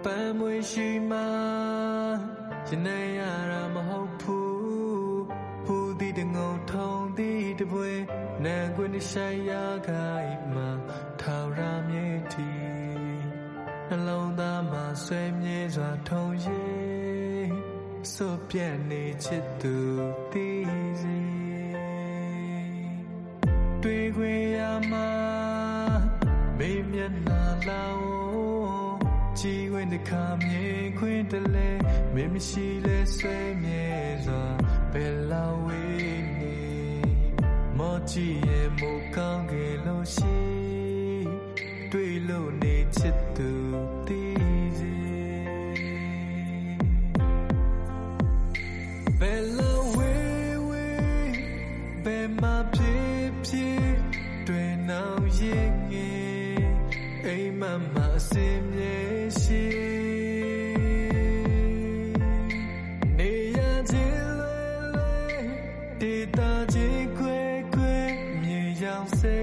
ပန်းမွေရှိမှရနေရတာမဟုတ်ဘူးဟူသည်တငုံထုံသည်တပွဲနာကွင်းဆိုင်ရခိုင်မှာထောင်ရမြေတီနှလုံးသားမှာဆွဲမြဲစွာထုံရည်စွပြတ်နေချစ်သူသိစေတွေ့ခွေရမှာမေးမျက်နှာလောင်ကြည်ဝင်တစ်ခါမြင်ခွင့်တလဲမင်းမရှိလဲဆွဲမြဲစွာဘယ်လောက်ဝေးနေမော်ကြည့်ရဲ့မို့ကောင်းခဲ့လို့ရှိတွေ့လို့နေချစ်သူသိစေဘယ်လောက်ဝေးဝေးဘယ်မှာဖြစ်ဖြစ်တွေ့နောက်ရင်ငယ်အိမ်မမအစင်မြဲရှိနေရခြင်းလွယ်လွယ်ဒေတာချင်းခွဲခွဲမြေရောင်စိ